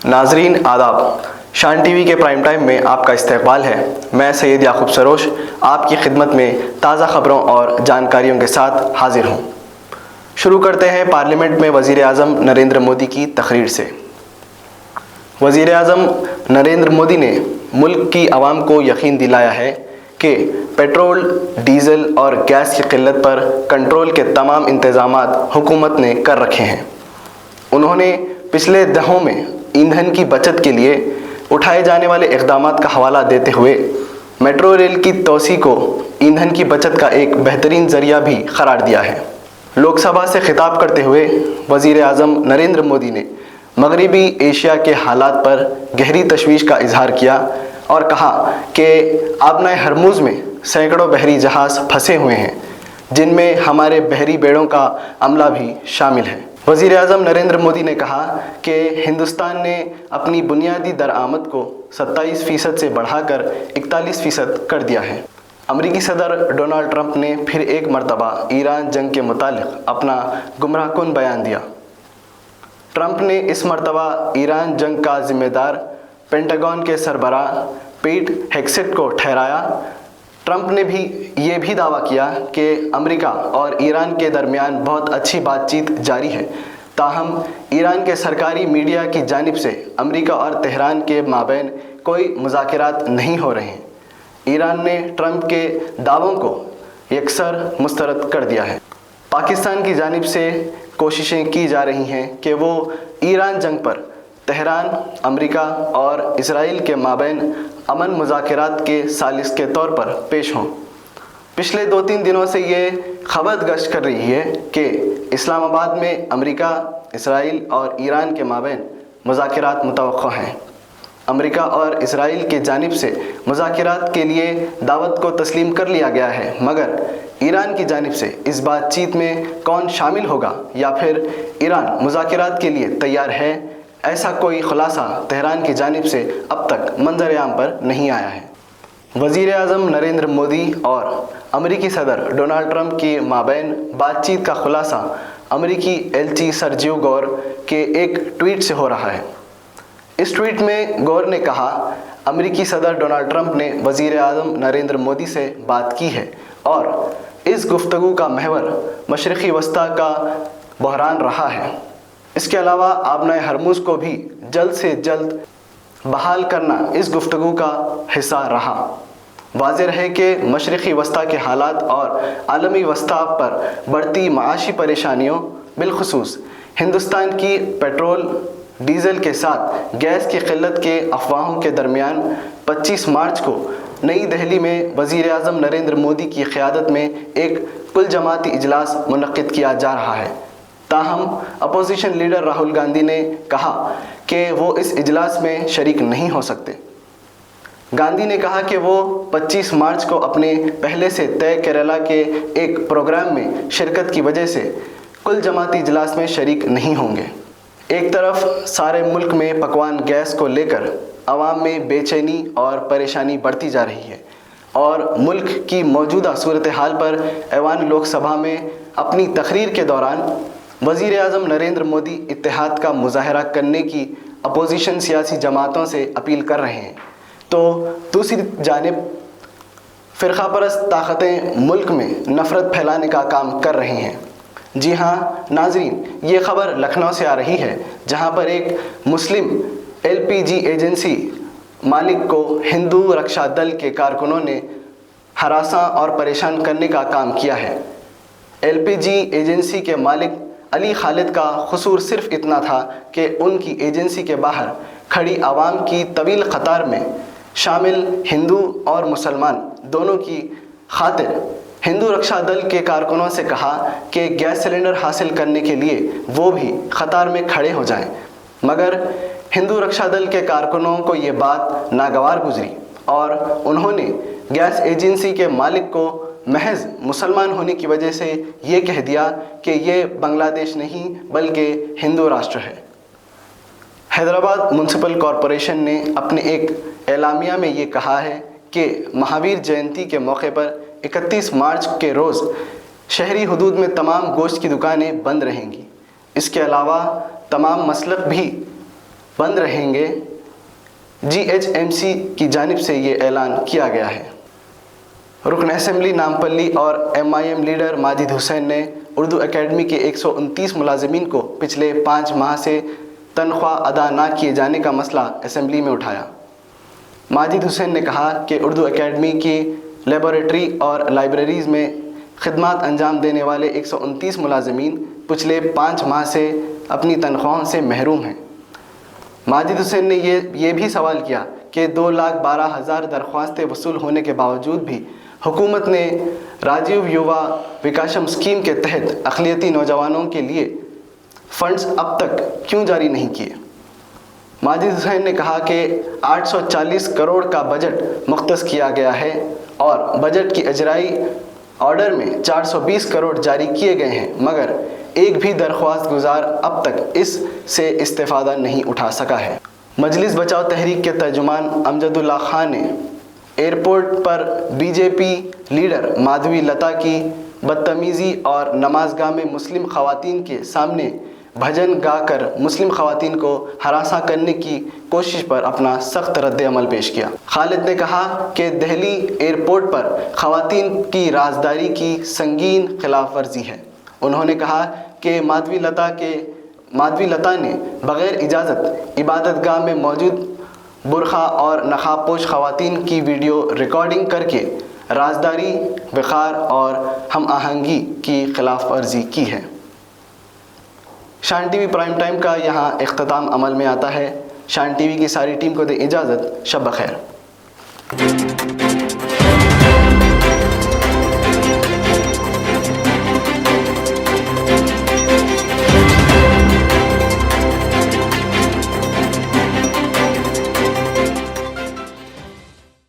नाजरीन आदाब, शान टीवी के प्राइम टाइम में आपका इस्तकबाल है। मैं सैयद याकूब सरोश आपकी खिदमत में ताज़ा ख़बरों और जानकारियों के साथ हाजिर हूँ। शुरू करते हैं पार्लियामेंट में वज़ीर आज़म नरेंद्र मोदी की तकरीर से। वज़ीर आज़म नरेंद्र मोदी ने मुल्क की आवाम को यकीन दिलाया है कि पेट्रोल, डीज़ल और गैस की किल्लत पर कंट्रोल के तमाम इंतज़ामात हुकूमत ने कर रखे हैं। उन्होंने पिछले दहाकों में ईंधन की बचत के लिए उठाए जाने वाले इक़दामात का हवाला देते हुए मेट्रो रेल की तोसी को ईंधन की बचत का एक बेहतरीन ज़रिया भी करार दिया है। लोकसभा से खिताब करते हुए वज़ीर आज़म नरेंद्र मोदी ने मगरबी एशिया के हालात पर गहरी तशवीश का इजहार किया और कहा कि आबनाए हरमुज़ में सैकड़ों बहरी जहाज़ फंसे हुए हैं, जिनमें हमारे बहरी बेड़ों का अमला भी शामिल है। वज़ीर आज़म नरेंद्र मोदी ने कहा कि हिंदुस्तान ने अपनी बुनियादी दरआमद को 27% से बढ़ाकर 41% कर दिया है। अमरीकी सदर डोनाल्ड ट्रंप ने फिर एक मरतबा ईरान जंग के मुतालिक अपना गुमराहकुन बयान दिया। ट्रंप ने इस मरतबा ईरान जंग का ज़िम्मेदार पेंटागन के सरबराह पीट हेगसेट को ठहराया। ट्रंप ने ये भी दावा किया कि अमेरिका और ईरान के दरमियान बहुत अच्छी बातचीत जारी है, ताहम ईरान के सरकारी मीडिया की जानिब से अमेरिका और तेहरान के माबैन कोई मुज़ाकरात नहीं हो रहे हैं। ईरान ने ट्रंप के दावों को यकसर मुस्तरद कर दिया है। पाकिस्तान की जानिब से कोशिशें की जा रही हैं कि वो ईरान जंग पर तेहरान, अमेरिका और इसराइल के माबैन अमन मुज़ाकरात के सालिस के तौर पर पेश हों। पिछले 2-3 दिनों से ये खबर गश्त कर रही है कि इस्लामाबाद में अमेरिका, इसराइल और ईरान के माबैन मुज़ाकरात मुतवक्को हैं। अमेरिका और इसराइल के जानिब से मुज़ाकरात के लिए दावत को तस्लीम कर लिया गया है, मगर ईरान की जानिब से इस बातचीत में कौन शामिल होगा या फिर ईरान मुज़ाकरात के लिए तैयार है, ऐसा कोई खुलासा तेहरान की जानिब से अब तक मंजर-ए-आम पर नहीं आया है। वज़ीर आज़म नरेंद्र मोदी और अमेरिकी सदर डोनाल्ड ट्रंप के माबैन बातचीत का खुलासा अमेरिकी एलची सर्जियो गौर के एक ट्वीट से हो रहा है। इस ट्वीट में गौर ने कहा, अमेरिकी सदर डोनाल्ड ट्रंप ने वज़ीर आज़म नरेंद्र मोदी से बात की है और इस गुफ्तगू का महवर मशरिक़ी वस्ता का बहरान रहा है। इसके अलावा आबनाए हरमुज़ को भी जल्द से जल्द बहाल करना इस गुफ्तगू का हिस्सा रहा। वाज़ेह है कि मशरिक़ी वस्ता के हालात और आलमी वस्ता पर बढ़ती माशी परेशानियों, बिलखुसूस हिंदुस्तान की पेट्रोल, डीज़ल के साथ गैस की किल्लत के अफवाहों के दरमियान 25 मार्च को नई दिल्ली में वज़ीर आज़म नरेंद्र मोदी की क़यादत में एक कुल जमाती इजलास मुनक़्क़िद किया जा रहा है। ताहम अपोजिशन लीडर राहुल गांधी ने कहा कि वो इस इजलास में शरीक नहीं हो सकते। गांधी ने कहा कि वो 25 मार्च को अपने पहले से तय केरला के एक प्रोग्राम में शिरकत की वजह से कुल जमाती इजलास में शरीक नहीं होंगे। एक तरफ सारे मुल्क में पकवान गैस को लेकर आवाम में बेचैनी और परेशानी बढ़ती जा रही है और मुल्क की मौजूदा सूरत हाल पर ऐवान लोकसभा में अपनी तकरीर के दौरान वज़ीर आज़म नरेंद्र मोदी इत्तेहाद का मुज़ाहरा करने की अपोजिशन सियासी जमातों से अपील कर रहे हैं, तो दूसरी जानिब फ़िरक़ा परस्त ताकतें मुल्क में नफ़रत फैलाने का काम कर रही हैं। जी हाँ नाज़रीन, ये ख़बर लखनऊ से आ रही है, जहाँ पर एक मुस्लिम LPG एजेंसी मालिक को हिंदू रक्षा दल के कारकुनों ने हरासा और परेशान करने का काम किया है। LPG एजेंसी के मालिक अली खालिद का कसूर सिर्फ इतना था कि उनकी एजेंसी के बाहर खड़ी आवाम की तवील कतार में शामिल हिंदू और मुसलमान दोनों की खातिर हिंदू रक्षा दल के कारकुनों से कहा कि गैस सिलेंडर हासिल करने के लिए वो भी कतार में खड़े हो जाएं, मगर हिंदू रक्षा दल के कारकुनों को ये बात नागवार गुजरी और उन्होंने गैस एजेंसी के मालिक को महज मुसलमान होने की वजह से ये कह दिया कि ये बांग्लादेश नहीं बल्कि हिंदू राष्ट्र है। हैदराबाद म्यूनसिपल कॉरपोरेशन ने अपने एक एलामिया में ये कहा है कि महावीर जयंती के मौके पर 31 मार्च के रोज़ शहरी हुदूद में तमाम गोश्त की दुकानें बंद रहेंगी। इसके अलावा तमाम मसलक भी बंद रहेंगे। GHMC की जानिब से ये ऐलान किया गया है। रुकन असेंबली नामपल्ली और MIM लीडर माजिद हुसैन ने उर्दू एकेडमी के 129 मुलाजिमीन को पिछले 5 माह से तनख्वाह अदा ना किए जाने का मसला असेंबली में उठाया। माजिद हुसैन ने कहा कि उर्दू एकेडमी की लेबॉरेटरी और लाइब्रेरीज़ में खिदमत अंजाम देने वाले 129 मुलाजिमीन पिछले 5 माह से अपनी तनख्वाहों से महरूम हैं। माजिद हुसैन ने ये भी सवाल किया कि 2,12,000 दरख्वास्तें वसूल होने के बावजूद भी हुकूमत ने राजीव युवा विकासम स्कीम के तहत अक़लियती नौजवानों के लिए फ़ंड्स अब तक क्यों जारी नहीं किए। माजिद हुसैन ने कहा कि 840 करोड़ का बजट मुख्तस किया गया है और बजट की अजराई ऑर्डर में 420 करोड़ जारी किए गए हैं, मगर एक भी दरख्वास्त गुजार अब तक इससे इस्तेफ़ादा नहीं उठा सका है। मजलिस बचाओ तहरीक के तर्जुमान अमजदुल्ला खान ने एयरपोर्ट पर BJP लीडर माधवी लता की बदतमीज़ी और नमाजगाह में मुस्लिम ख़वातीन के सामने भजन गाकर मुस्लिम ख़वातीन को हरासा करने की कोशिश पर अपना सख्त रद्द-ए-अमल पेश किया। खालिद ने कहा कि दिल्ली एयरपोर्ट पर ख़वातीन की राजदारी की संगीन खिलाफ वर्जी है। उन्होंने कहा कि माधवी लता ने बग़ैर इजाज़त इबादतगाह में मौजूद बुरखा और नकाबपोश ख़वातीन की वीडियो रिकॉर्डिंग करके राजदारी, वक़ार और हम आहंगी की खिलाफ वर्जी की है। शान टीवी प्राइम टाइम का यहाँ इख्तिताम अमल में आता है। शान टीवी की सारी टीम को दे इजाज़त। शब बख़ैर।